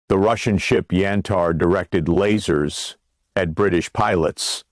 The Russian ship Yantar directed lasers at British pilots,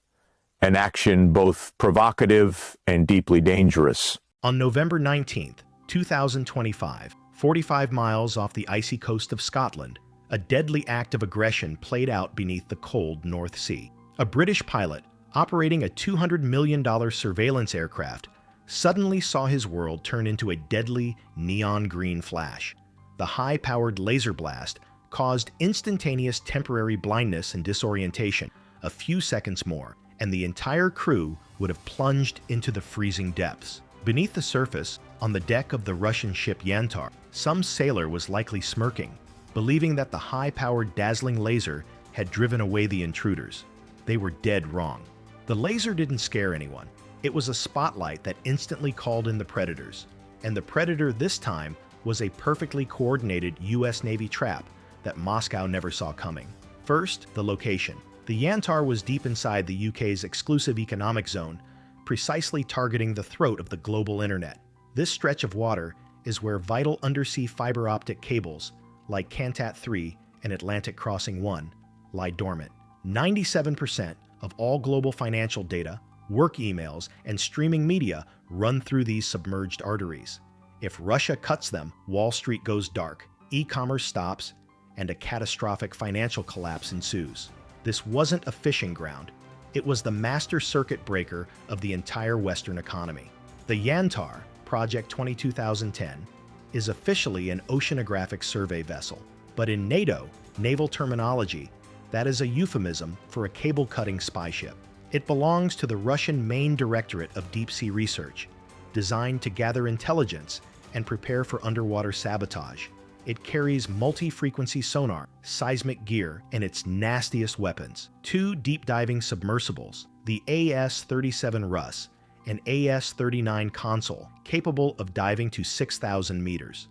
an action both provocative and deeply dangerous. On November 19th, 2025, 45 miles off the icy coast of Scotland, a deadly act of aggression played out beneath the cold North Sea. A British pilot, operating a $200 million surveillance aircraft, suddenly saw his world turn into a deadly neon green flash. The high-powered laser blast caused instantaneous temporary blindness and disorientation. A few seconds more, and the entire crew would have plunged into the freezing depths. Beneath the surface, on the deck of the Russian ship Yantar, some sailor was likely smirking, believing that the high-powered dazzling laser had driven away the intruders. They were dead wrong. The laser didn't scare anyone. It was a spotlight that instantly called in the predators. And the predator this time was a perfectly coordinated US Navy trap that Moscow never saw coming. First, the location. The Yantar was deep inside the UK's exclusive economic zone, precisely targeting the throat of the global internet. This stretch of water is where vital undersea fiber optic cables, like Cantat3 and Atlantic Crossing 1, lie dormant. 97% of all global financial data, work emails, and streaming media run through these submerged arteries. If Russia cuts them, Wall Street goes dark, e-commerce stops, and a catastrophic financial collapse ensues. This wasn't a fishing ground. It was the master circuit breaker of the entire Western economy. The Yantar, Project 22010, is officially an oceanographic survey vessel. But in NATO naval terminology, that is a euphemism for a cable-cutting spy ship. It belongs to the Russian Main Directorate of Deep Sea Research, designed to gather intelligence and prepare for underwater sabotage. It carries multi-frequency sonar, seismic gear, and its nastiest weapons. 2 deep-diving submersibles, the AS-37 Russ and AS-39 Consul, capable of diving to 6,000 meters.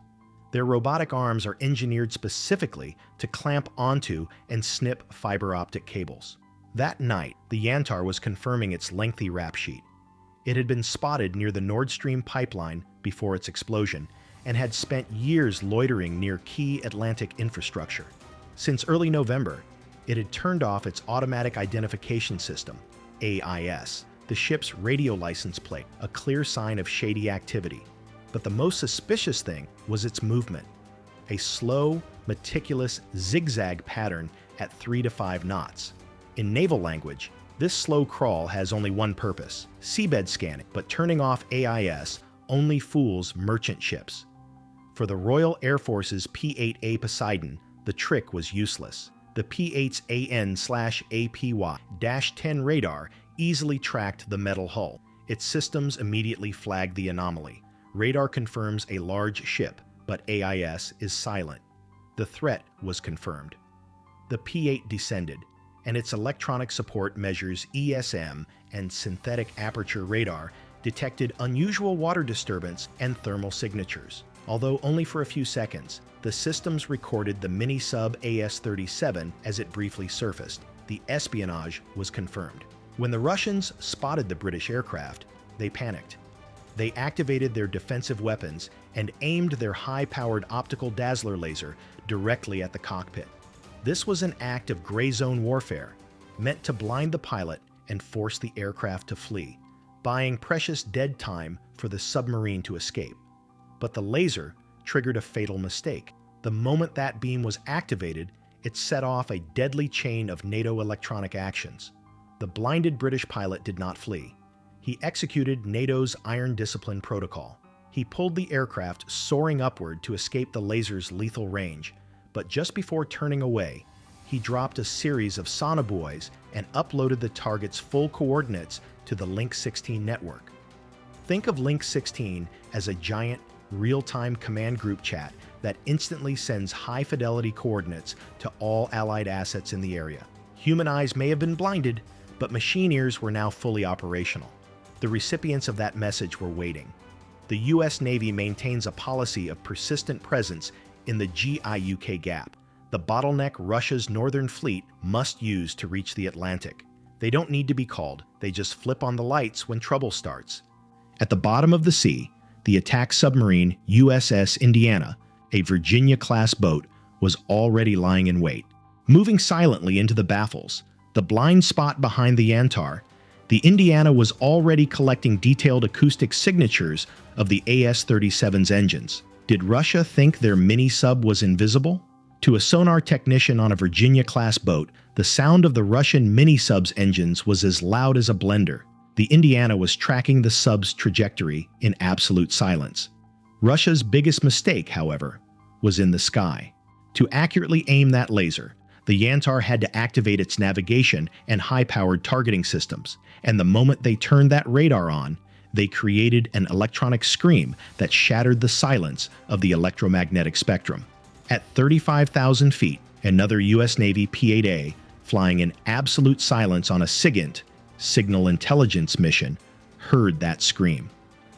Their robotic arms are engineered specifically to clamp onto and snip fiber optic cables. That night, the Yantar was confirming its lengthy rap sheet. It had been spotted near the Nord Stream pipeline before its explosion, and had spent years loitering near key Atlantic infrastructure. Since early November, it had turned off its automatic identification system, AIS, the ship's radio license plate, a clear sign of shady activity. But the most suspicious thing was its movement, a slow, meticulous zigzag pattern at 3 to 5 knots. In naval language, this slow crawl has only one purpose, seabed scanning, but turning off AIS only fools merchant ships. For the Royal Air Force's P-8A Poseidon, the trick was useless. The P-8AN/APY-10 radar easily tracked the metal hull. Its systems immediately flagged the anomaly. Radar confirms a large ship, but AIS is silent. The threat was confirmed. The P-8 descended, and its electronic support measures ESM and synthetic aperture radar detected unusual water disturbance and thermal signatures. Although only for a few seconds, the systems recorded the mini-sub AS-37 as it briefly surfaced. The espionage was confirmed. When the Russians spotted the British aircraft, they panicked. They activated their defensive weapons and aimed their high-powered optical dazzler laser directly at the cockpit. This was an act of gray zone warfare, meant to blind the pilot and force the aircraft to flee, buying precious dead time for the submarine to escape. But the laser triggered a fatal mistake. The moment that beam was activated, it set off a deadly chain of NATO electronic actions. The blinded British pilot did not flee. He executed NATO's Iron Discipline Protocol. He pulled the aircraft soaring upward to escape the laser's lethal range, but just before turning away, he dropped a series of sonobuoys and uploaded the target's full coordinates to the Link 16 network. Think of Link 16 as a giant, real-time command group chat that instantly sends high-fidelity coordinates to all Allied assets in the area. Human eyes may have been blinded, but machine ears were now fully operational. The recipients of that message were waiting. The US Navy maintains a policy of persistent presence in the GIUK gap, the bottleneck Russia's northern fleet must use to reach the Atlantic. They don't need to be called, they just flip on the lights when trouble starts. At the bottom of the sea, the attack submarine USS Indiana, a Virginia-class boat, was already lying in wait. Moving silently into the baffles, the blind spot behind the Yantar, the Indiana was already collecting detailed acoustic signatures of the AS-37's engines. Did Russia think their mini-sub was invisible? To a sonar technician on a Virginia-class boat, the sound of the Russian mini-sub's engines was as loud as a blender. The Indiana was tracking the sub's trajectory in absolute silence. Russia's biggest mistake, however, was in the sky. To accurately aim that laser, the Yantar had to activate its navigation and high-powered targeting systems, and the moment they turned that radar on, they created an electronic scream that shattered the silence of the electromagnetic spectrum. At 35,000 feet, another U.S. Navy P-8A, flying in absolute silence on a SIGINT, signal intelligence mission, heard that scream.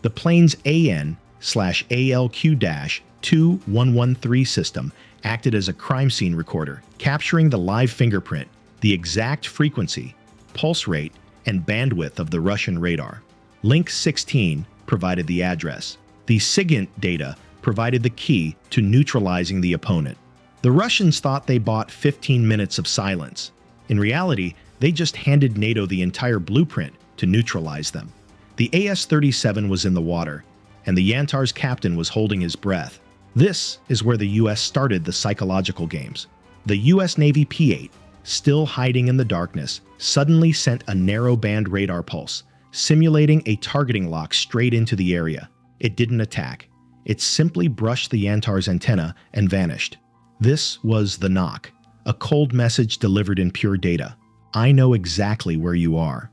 The plane's AN/ALQ-2113 system acted as a crime scene recorder, capturing the live fingerprint, the exact frequency, pulse rate, and bandwidth of the Russian radar. Link 16 provided the address. The SIGINT data provided the key to neutralizing the opponent. The Russians thought they bought 15 minutes of silence. In reality, they just handed NATO the entire blueprint to neutralize them. The AS-37 was in the water, and the Yantar's captain was holding his breath. This is where the U.S. started the psychological games. The U.S. Navy P-8, still hiding in the darkness, suddenly sent a narrow-band radar pulse, simulating a targeting lock straight into the area. It didn't attack. It simply brushed the Yantar's antenna and vanished. This was the knock, a cold message delivered in pure data. I know exactly where you are.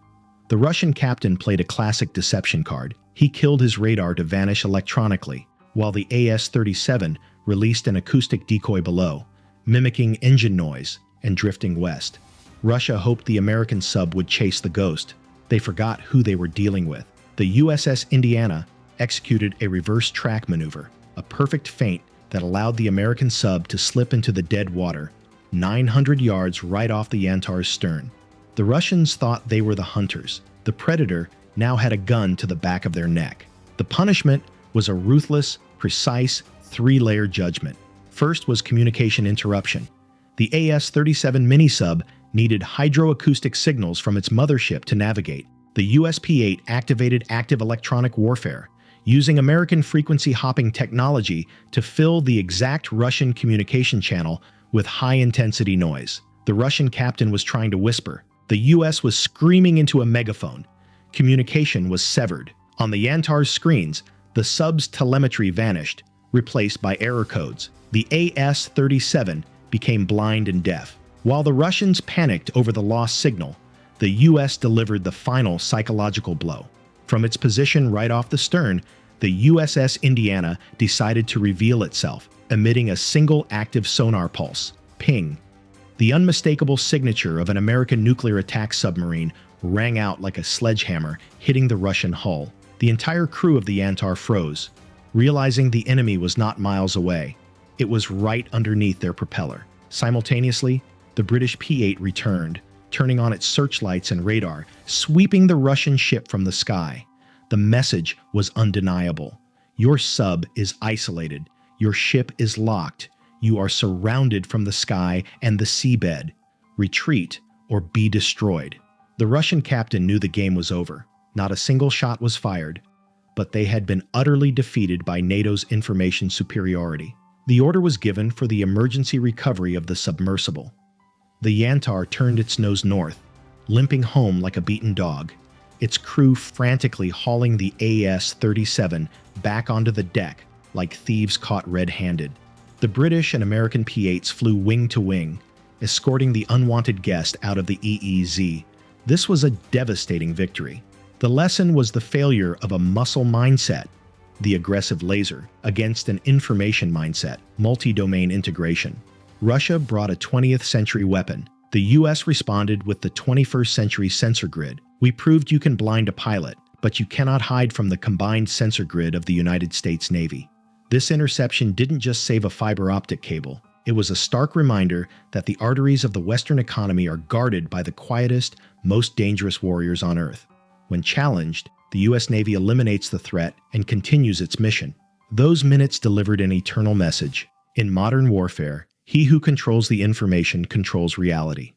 The Russian captain played a classic deception card. He killed his radar to vanish electronically, while the AS-37 released an acoustic decoy below, mimicking engine noise and drifting west. Russia hoped the American sub would chase the ghost. They forgot who they were dealing with. The USS Indiana executed a reverse track maneuver, a perfect feint that allowed the American sub to slip into the dead water, 900 yards right off the Yantar's stern. The Russians thought they were the hunters. The predator now had a gun to the back of their neck. The punishment was a ruthless, precise, three-layer judgment. First was communication interruption. The AS-37 mini-sub needed hydroacoustic signals from its mothership to navigate. The USP-8 activated active electronic warfare, using American frequency-hopping technology to fill the exact Russian communication channel with high-intensity noise. The Russian captain was trying to whisper. The US was screaming into a megaphone. Communication was severed. On the Yantar's screens, the sub's telemetry vanished, replaced by error codes. The AS-37 became blind and deaf. While the Russians panicked over the lost signal, the US delivered the final psychological blow. From its position right off the stern, the USS Indiana decided to reveal itself, emitting a single active sonar pulse, ping. The unmistakable signature of an American nuclear attack submarine rang out like a sledgehammer, hitting the Russian hull. The entire crew of the Yantar froze, realizing the enemy was not miles away. It was right underneath their propeller. Simultaneously, the British P-8 returned, turning on its searchlights and radar, sweeping the Russian ship from the sky. The message was undeniable. Your sub is isolated. Your ship is locked. You are surrounded from the sky and the seabed. Retreat or be destroyed. The Russian captain knew the game was over. Not a single shot was fired, but they had been utterly defeated by NATO's information superiority. The order was given for the emergency recovery of the submersible. The Yantar turned its nose north, limping home like a beaten dog, its crew frantically hauling the AS-37 back onto the deck like thieves caught red-handed. The British and American P-8s flew wing to wing, escorting the unwanted guest out of the EEZ. This was a devastating victory. The lesson was the failure of a muscle mindset, the aggressive laser, against an information mindset, multi-domain integration. Russia brought a 20th century weapon. The US responded with the 21st century sensor grid. We proved you can blind a pilot, but you cannot hide from the combined sensor grid of the United States Navy. This interception didn't just save a fiber optic cable. It was a stark reminder that the arteries of the Western economy are guarded by the quietest, most dangerous warriors on Earth. When challenged, the U.S. Navy eliminates the threat and continues its mission. Those minutes delivered an eternal message. In modern warfare, He who controls the information controls reality.